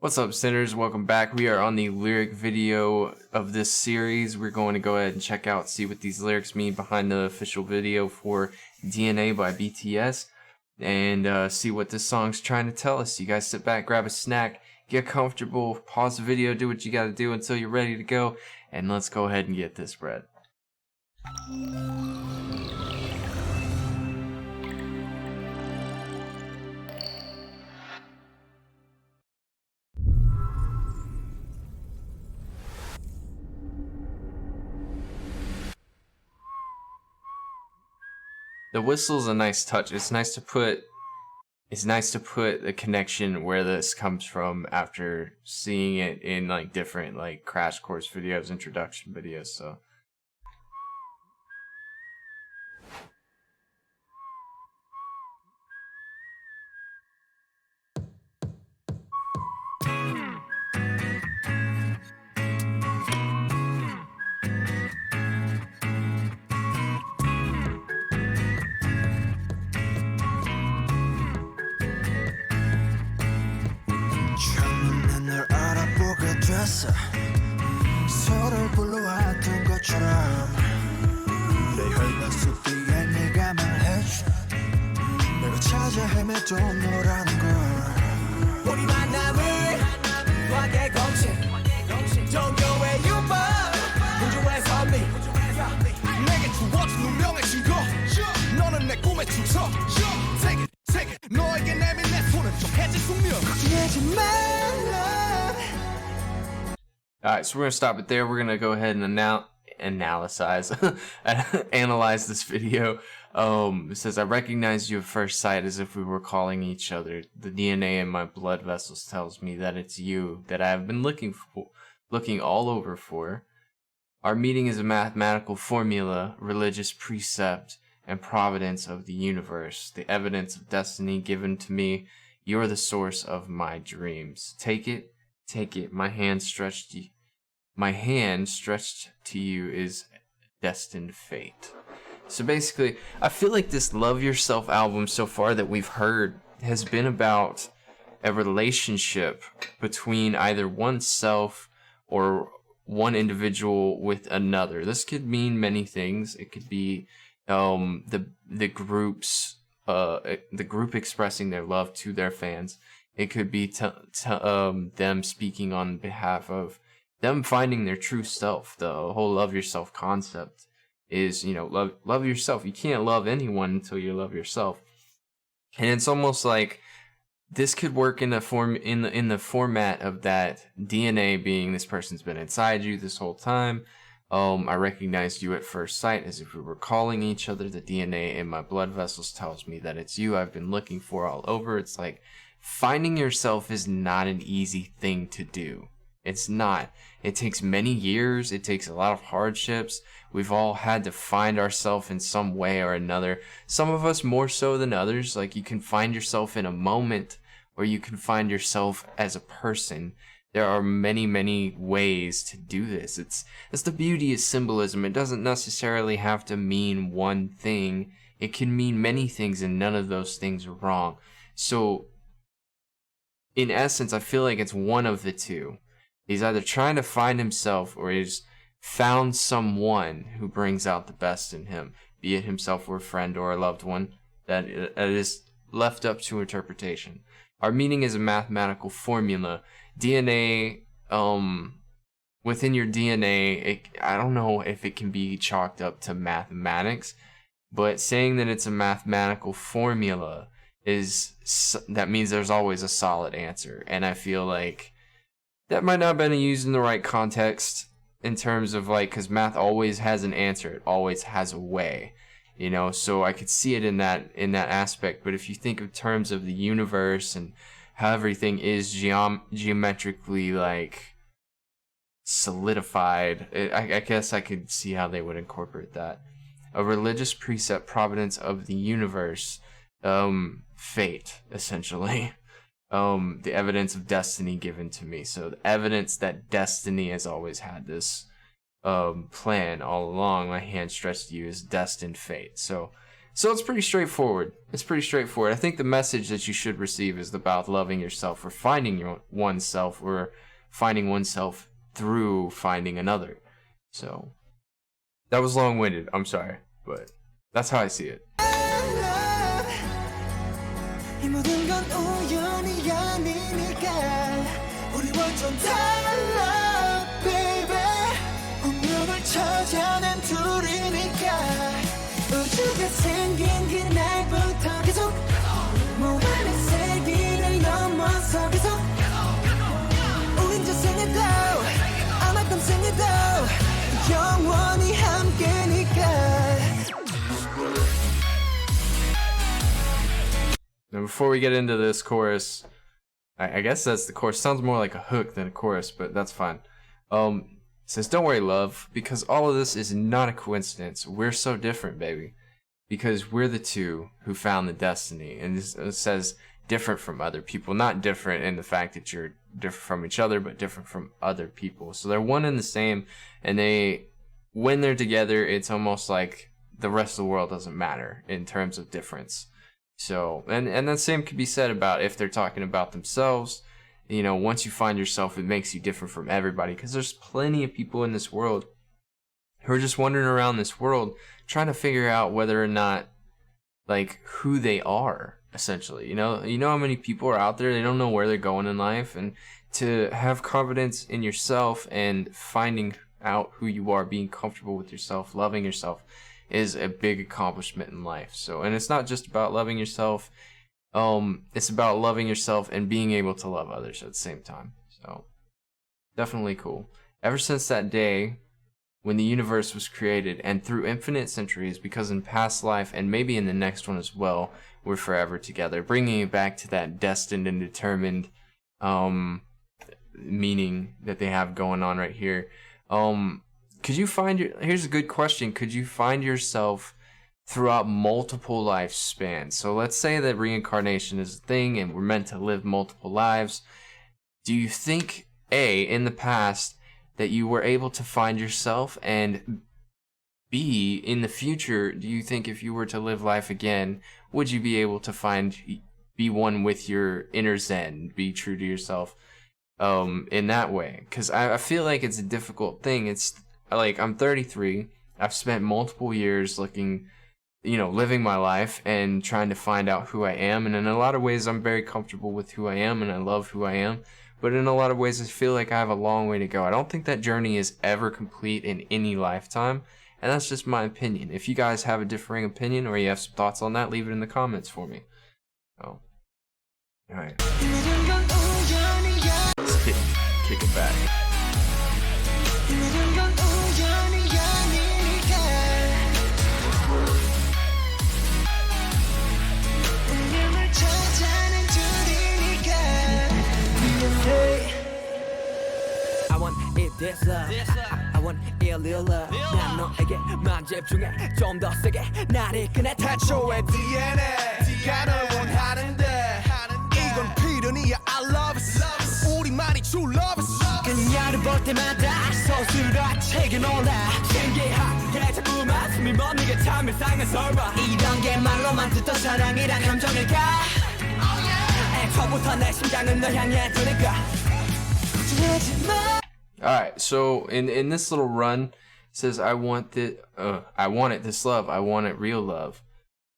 What's up, sinners? Welcome back. We are on the lyric video of this series. We're going to go ahead and check out, see what these lyrics mean behind the official video for DNA by BTS, and see what this song's trying to tell us. You guys sit back, grab a snack, get comfortable, pause the video, do what you gotta do until you're ready to go, and let's go ahead and get this bread. The whistle's a nice touch. It's nice to put the connection where this comes from after seeing it in like different like crash course videos, introduction videos, so 널 알아보게 됐어. 서로를 불러왔던 것처럼 내 혈관 속 뒤에 네가 말해줘. 내가 찾아 헤매도 너라는 걸. 우리 만남을 과거의 공식 종교의 유법 우주의 선미 내게 주어진 운명의 증거. 너는 내 꿈의 주석. Take it 너에게 내민 내 손은 좀 해질 숙명. 걱정하지 말라. Alright, so we're gonna stop it there. We're gonna go ahead and analyze this video. It says, I recognize you at first sight as if we were calling each other. The DNA in my blood vessels tells me that it's you that I have been looking all over for. Our meeting is a mathematical formula, religious precept, and providence of the universe, the evidence of destiny given to me. You're the source of my dreams. Take it. My hand stretched to you is destined fate. So basically, I feel like this Love Yourself album so far that we've heard has been about a relationship between either oneself or one individual with another. This could mean many things. It could be the group expressing their love to their fans. It could be them speaking on behalf of them finding their true self. The whole love yourself concept is, love yourself. You can't love anyone until you love yourself. And it's almost like this could work in the format of that DNA being this person's been inside you this whole time. I recognized you at first sight as if we were calling each other. The DNA in my blood vessels tells me that it's you I've been looking for all over. It's like finding yourself is not an easy thing to do. It's not. It takes many years. It takes a lot of hardships. We've all had to find ourselves in some way or another. Some of us more so than others. Like you can find yourself in a moment, or you can find yourself as a person. There are many, many ways to do this. It's the beauty of symbolism. It doesn't necessarily have to mean one thing. It can mean many things, and none of those things are wrong. So, in essence, I feel like it's one of the two. He's either trying to find himself, or he's found someone who brings out the best in him, be it himself or a friend or a loved one. That is left up to interpretation. Our meaning is a mathematical formula. DNA, within your DNA, I don't know if it can be chalked up to mathematics, but saying that it's a mathematical formula that means there's always a solid answer. And I feel like that might not have been used in the right context in terms of like, because math always has an answer. It always has a way, so I could see it in that aspect. But if you think of terms of the universe and how everything is geometrically like solidified, I guess I could see how they would incorporate that. A religious precept, providence of the universe, fate, essentially. The evidence of destiny given to me. So the evidence that destiny has always had this plan all along. My hand stretched to you is destined fate. So So it's pretty straightforward. It's pretty straightforward. I think the message that you should receive is about loving yourself, or finding oneself, or finding oneself through finding another. So that was long-winded. I'm sorry, but that's how I see it. 이 모든 건 우연이 아니니까 우리 완전 달라 baby 운명을 찾아낸 둘이니까 우주가 생긴 그날부터 계속 무한의 세기를 넘어서 계속 우린 저생에도 아마 평생에도 영원히 함께니까. Now, before we get into this chorus, I guess that's the chorus. Sounds more like a hook than a chorus, but that's fine. It says, don't worry, love, because all of this is not a coincidence. We're so different, baby. Because we're the two who found the destiny. And it says different from other people. Not different in the fact that you're different from each other, but different from other people. So they're one and the same, and when they're together, it's almost like the rest of the world doesn't matter in terms of difference. So, and the same could be said about if they're talking about themselves. You know, once you find yourself, it makes you different from everybody, because there's plenty of people in this world who are just wandering around this world trying to figure out whether or not, like, who they are, essentially. You know how many people are out there, they don't know where they're going in life, and to have confidence in yourself and finding out who you are, being comfortable with yourself, loving yourself, is a big accomplishment in life. So, and it's not just about loving yourself, it's about loving yourself and being able to love others at the same time. So, definitely cool. Ever since that day when the universe was created, and through infinite centuries, because in past life, and maybe in the next one as well, we're forever together, bringing it back to that destined and determined meaning that they have going on right here. Could you here's a good question. Could you find yourself throughout multiple lifespans? So let's say that reincarnation is a thing and we're meant to live multiple lives. Do you think, A, in the past, that you were able to find yourself? And B, in the future, do you think if you were to live life again, would you be able to be one with your inner Zen, be true to yourself in that way? Because I feel like it's a difficult thing. It's like, I'm 33. I've spent multiple years living my life and trying to find out who I am. And in a lot of ways, I'm very comfortable with who I am and I love who I am. But in a lot of ways, I feel like I have a long way to go. I don't think that journey is ever complete in any lifetime. And that's just my opinion. If you guys have a differing opinion or you have some thoughts on that, leave it in the comments for me. Oh. Alright. Let's kick it back. I want it this love. I want it real love. 난 너에게만 집중해 좀 더 세게 나를 꺼내 태초의 DNA가 널 원하는데 이건 필연이야 I love it 우리만이 true love it 그녀를 볼 때마다 서술화책에 놀라 신기하게 자꾸만 숨이 멎는 참 이상해서봐 이런 게 말로만 듣던 사랑이란 감정일까 애초부터 내 심장은 널 향해 두니까 Alright, so in this little run, it says, I want it this love, I want it real love.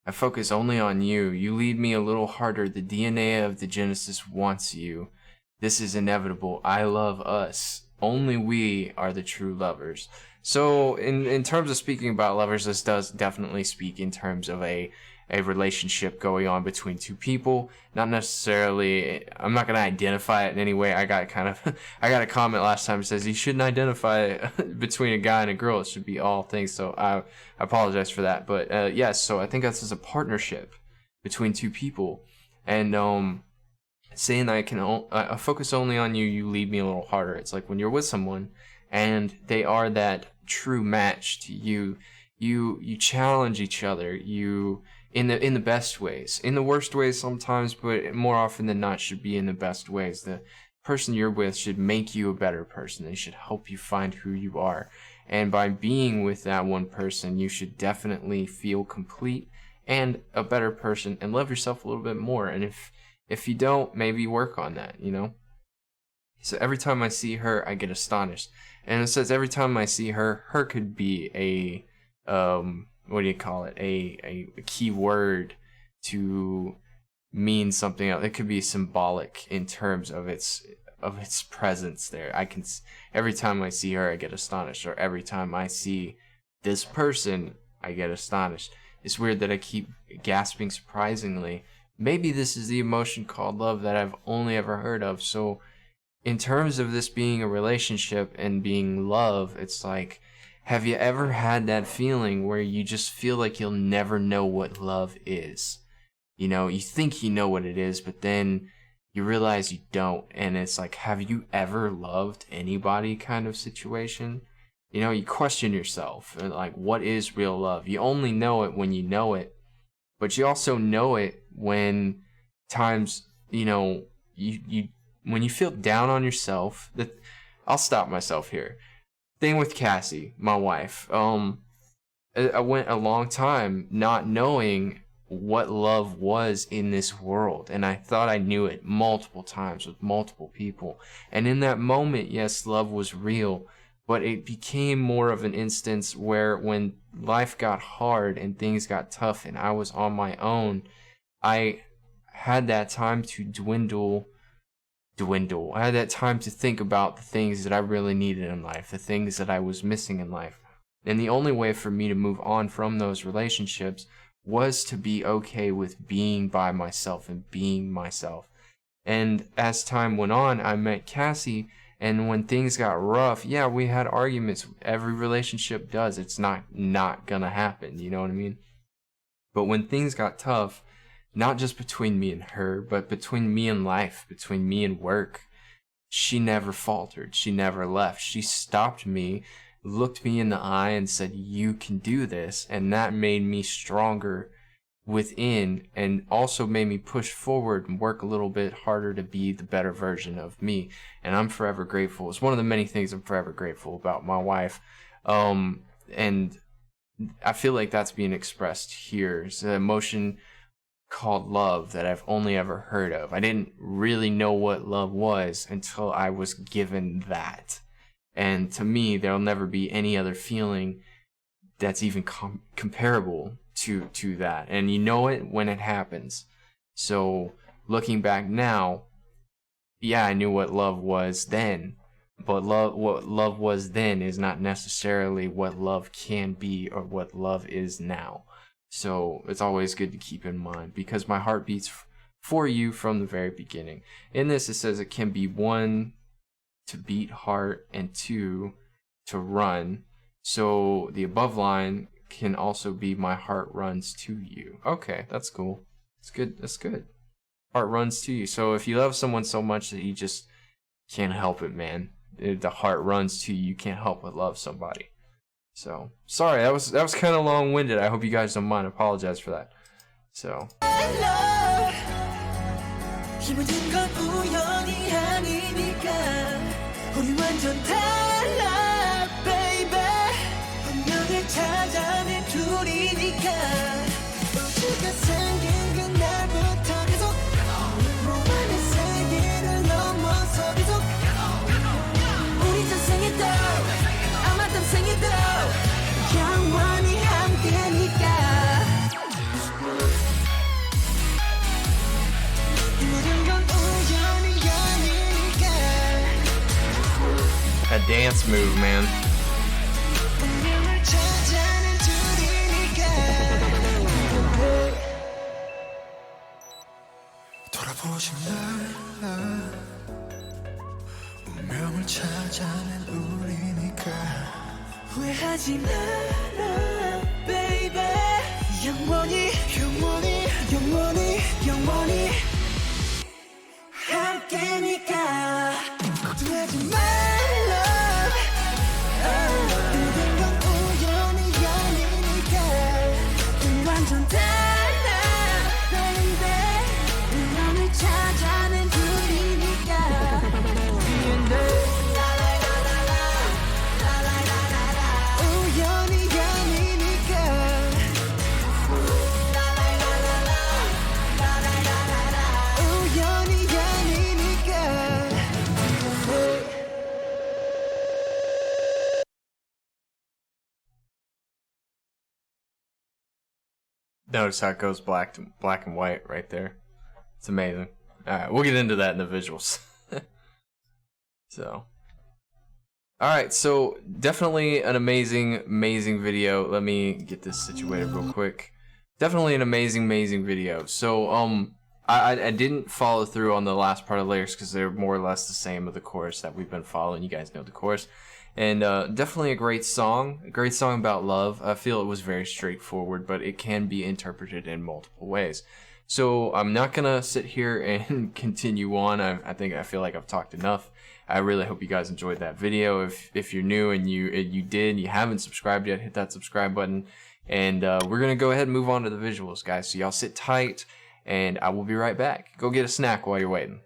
I focus only on you. You lead me a little harder. The DNA of the Genesis wants you. This is inevitable. I love us. Only we are the true lovers. So in terms of speaking about lovers, this does definitely speak in terms of a relationship going on between two people. Not necessarily, I'm not going to identify it in any way. I got a comment last time that says you shouldn't identify between a guy and a girl. It should be all things. So I apologize for that. But yes, so I think that's just a partnership between two people. And saying that I focus only on you, you lead me a little harder. It's like when you're with someone and they are that true match to you, you challenge each other, in the best ways. In the worst ways sometimes, but more often than not should be in the best ways. The person you're with should make you a better person. They should help you find who you are. And by being with that one person, you should definitely feel complete and a better person and love yourself a little bit more. And if you don't, maybe work on that, you know? So every time I see her, I get astonished. And it says every time I see her, her could be a what do you call it? A key word to mean something else. It could be symbolic in terms of its presence there. Every time I see her, I get astonished, or every time I see this person, I get astonished. It's weird that I keep gasping surprisingly. Maybe this is the emotion called love that I've only ever heard of. So in terms of this being a relationship and being love, it's like, have you ever had that feeling where you just feel like you'll never know what love is? You know, you think you know what it is, but then you realize you don't. And it's like, have you ever loved anybody kind of situation? You know, you question yourself, like, what is real love? You only know it when you know it, but you also know it when times, you know, when you feel down on yourself. I'll stop myself here. Thing with Cassie, my wife, I went a long time not knowing what love was in this world, and I thought I knew it multiple times with multiple people. And in that moment, yes, love was real, but it became more of an instance where when life got hard and things got tough and I was on my own, I had that time to dwindle. I had that time to think about the things that I really needed in life, the things that I was missing in life. And the only way for me to move on from those relationships was to be okay with being by myself and being myself. And as time went on, I met Cassie, and when things got rough, yeah, we had arguments. Every relationship does. It's not gonna happen, you know what I mean? But when things got tough, not just between me and her, but between me and life, between me and work, she never faltered. She never left. She stopped me, looked me in the eye, and said, you can do this. And that made me stronger within, and also made me push forward and work a little bit harder to be the better version of me. And I'm forever grateful. It's one of the many things I'm forever grateful about my wife. And I feel like that's being expressed here. It's an emotion called love that I've only ever heard of. I didn't really know what love was until I was given that. And to me, there'll never be any other feeling that's even comparable to that. And you know it when it happens. So looking back now, yeah, I knew what love was then, but what love was then is not necessarily what love can be or what love is now. So it's always good to keep in mind, because my heart beats for you from the very beginning. In this, it says it can be 1 to beat heart and 2 to run. So the above line can also be my heart runs to you. Okay, that's cool. It's good. That's good. Heart runs to you. So if you love someone so much that you just can't help it, man, the heart runs to you. You can't help but love somebody. So sorry, that was kind of long-winded. I hope you guys don't mind. I apologize for that. So 힘을 준 건 우연이 아니니까 우리 완전 달라 baby 운명을 찾아낸 둘이니까 우주가 생긴 그날부터 계속 몸안의 세계를 넘어서 계속 우리 전생에도 아마 다음 생에도 영원히 함께니까 a dance move, man. 돌아보지 말라 운명을 찾아낸 우리니까 후회하지 마라 baby 영원히 영원히 영원히 영원히 함께니까 걱정하지 말라 모든 건 우연이 아니니까 우리 완전 달라 baby 운명을 찾아낸 둘이니까 우연이 아니니까 Notice how it goes black and white right there. It's amazing. All right, we'll get into that in the visuals. So, all right, so definitely an amazing video. Let me get this situated real quick. Definitely an amazing video. So, I didn't follow through on the last part of lyrics because they're more or less the same of the chorus that we've been following. You guys know the chorus. And definitely a great song about love. I feel it was very straightforward, but it can be interpreted in multiple ways. So I'm not gonna sit here and continue on. I feel like I've talked enough. I really hope you guys enjoyed that video. If you're new and you haven't subscribed yet, hit that subscribe button. And we're gonna go ahead and move on to the visuals, guys. So y'all sit tight, and I will be right back. Go get a snack while you're waiting.